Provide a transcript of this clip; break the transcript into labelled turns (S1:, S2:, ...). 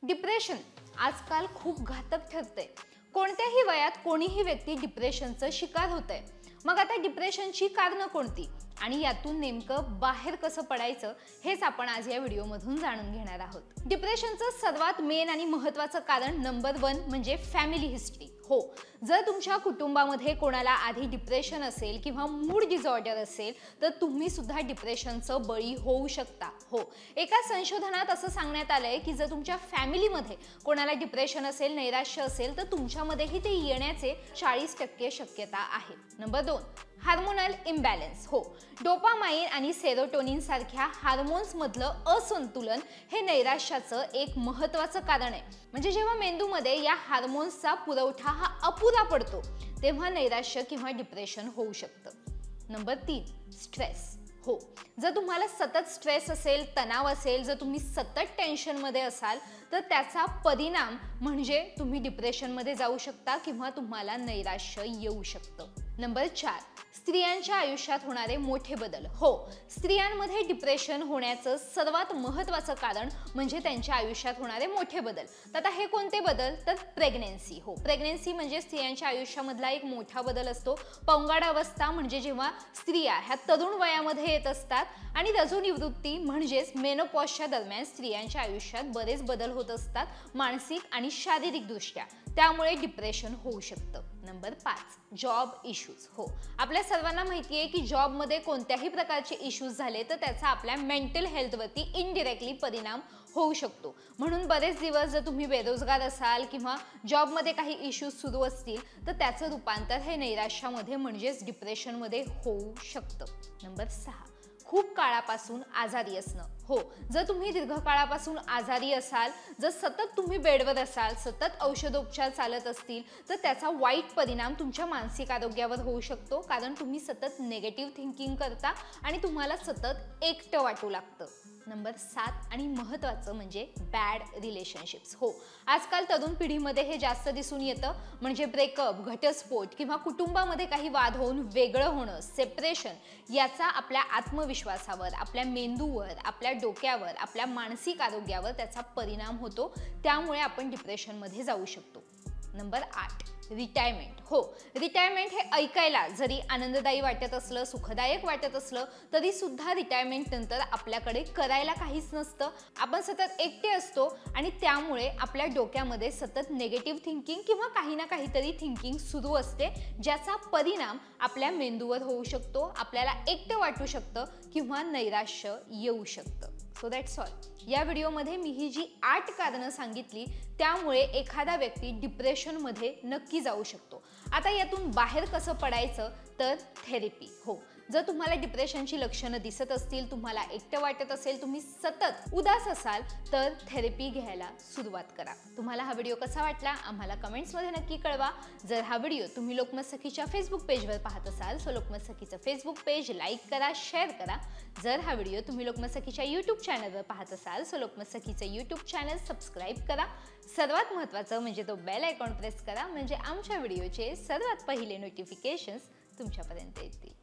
S1: Depression आजकाल खूप घातक ठरते। कोणत्याही वयात कोणीही व्यक्ती डिप्रेशनचा शिकार होते। मग आता डिप्रेशनची कारणं कोणती आणि यातून नेमकं बाहेर कसं पडायचं हेच आपण आज या व्हिडिओमधून जाणून घेणार आहोत। डिप्रेशनचं सर्वात मेन आणि महत्त्वाचं कारण नंबर 1 म्हणजे फॅमिली हिस्ट्री। हो, जर तुमच्या कुटुंबामध्ये कोणाला आधी डिप्रेशन असेल किंवा मूड डिसऑर्डर असेल तर तुम्ही सुद्धा डिप्रेशनचं बळी होऊ शकता। हो, एका संशोधनात असं सांगण्यात आलंय की जर तुमच्या फॅमिलीमध्ये कोणाला डिप्रेशन असेल, नैराश्य असेल तर तुमच्यामध्येही ते येण्याचे 40% शक्यता आहे। Number 2 hormonal imbalance. हो, डोपामाइन आणि सेरोटोनिन सारख्या हार्मोन्स मधलं असंतुलन हे नैराश्याचं एक महत्त्वाचं कारण आहे। म्हणजे जेव्हा मेंदूमध्ये या हार्मोन्सचा पुरवठा हा अपुरा पडतो तेव्हा नैराश्य किंवा डिप्रेशन होऊ शकतं। Number 3 stress. हो, जर तुम्हाला सतत स्ट्रेस असेल, तणाव असेल, जर तुम्ही सतत टेन्शनमध्ये असाल तर त्याचा परिणाम म्हणजे तुम्ही डिप्रेशनमध्ये जाऊ शकता किंवा तुम्हाला नैराश्य येऊ शकतं। नंबर 4 स्त्रियांच्या आयुष्यात होणारे मोठे बदल। हो, स्त्रियांमध्ये डिप्रेशन होण्याचं सर्वात महत्त्वाचं कारण म्हणजे त्यांच्या आयुष्यात होणारे मोठे बदल। तर आता हे कोणते बदल? तर प्रेग्नन्सी। हो, प्रेग्नन्सी म्हणजे स्त्रियांच्या आयुष्यामधला एक मोठा बदल असतो। पौगंड अवस्था म्हणजे जेव्हा स्त्रिया ह्या तरुण वयामध्ये येत असतात आणि रजोनिवृत्ती म्हणजेच मेनोपॉजच्या दरम्यान स्त्रियांच्या आयुष्यात बरेच बदल होत असतात मानसिक आणि शारीरिक दृष्ट्या, त्यामुळे डिप्रेशन होऊ शकतं। Number 5 job issues. हो, आपल्या सर्वांना माहिती आहे की जॉबमध्ये कोणत्याही प्रकारचे इश्यूज झाले तर त्याचा आपल्या मेंटल हेल्थवरती इनडायरेक्टली परिणाम होऊ शकतो। म्हणून बरेच दिवस जर तुम्ही बेरोजगार असाल किंवा जॉबमध्ये काही इश्यूज सुरू असतील तर त्याचं रूपांतर हे नैराश्यामध्ये म्हणजेच डिप्रेशनमध्ये होऊ शकतं। नंबर 6 खूप काळापासून आजारी असणं। हो, जर तुम्ही दीर्घकाळापासून आजारी असाल, जर सतत तुम्ही बेडवर असाल, सतत औषधोपचार चालत असतील तर त्याचा वाईट परिणाम तुमच्या मानसिक आरोग्यावर होऊ शकतो, कारण तुम्ही सतत नेगेटिव्ह थिंकिंग करता आणि तुम्हाला सतत एकटं वाटू लागतं। नंबर 7 आणि महत्त्वाचं म्हणजे बॅड रिलेशनशिप्स। हो, आजकाल तरुण पिढीमध्ये हे जास्त दिसून येतं, म्हणजे ब्रेकअप, घटस्फोट किंवा कुटुंबामध्ये काही वाद होऊन वेगळं होणं, सेपरेशन, याचा आपल्या आत्मविश्वासावर, आपल्या मेंदूवर, आपल्या डोक्यावर, आपल्या मानसिक आरोग्यावर त्याचा परिणाम होतो, त्यामुळे आपण डिप्रेशनमध्ये जाऊ शकतो। Number 8 retirement. हो, रिटायरमेंट हे ऐकायला जरी आनंददायी वाटत असलं, सुखदायक वाटत असलं तरी सुद्धा रिटायरमेंट नंतर आपल्याकडे करायला काहीच नसतं। आपण सतत एकटे असतो आणि त्यामुळे आपल्या डोक्यामध्ये सतत नेगेटिव्ह थिंकिंग किंवा काही ना काहीतरी थिंकिंग सुरू असते, ज्याचा परिणाम आपल्या मेंदूवर होऊ शकतो, आपल्याला एकटं वाटू शकतं किंवा नैराश्य येऊ शकतं। So that's all. या व्हिडिओमध्ये मी ही जी 8 कारणं सांगितली त्यामुळे एखादा व्यक्ती डिप्रेशनमध्ये नक्की जाऊ शकतो। आता यातून बाहेर कसं पडायचं? तर थेरपी। हो, जर तुम्हाला डिप्रेशनची लक्षणं दिसत असतील, तुम्हाला एकटं वाटत असेल, तुम्ही सतत उदास असाल तर थेरपी घ्यायला सुरुवात करा। तुम्हाला हा व्हिडिओ कसा वाटला आम्हाला कमेंट्समध्ये नक्की कळवा। जर हा व्हिडिओ तुम्ही लोकमत सखीच्या फेसबुक पेजवर पाहत असाल तर लोकमत सखीचं फेसबुक पेज लाईक करा, शेअर करा। जर हा व्हिडिओ तुम्ही लोकमत सखीच्या यूट्यूब चॅनलवर पाहत असाल तर लोकमत सखीचं यूट्यूब चॅनल सबस्क्राईब करा। सर्वात महत्त्वाचं म्हणजे तो बेल आयकॉन प्रेस करा, म्हणजे आमच्या व्हिडिओचे सर्वात पहिले नोटिफिकेशन्स तुमच्यापर्यंत येतील।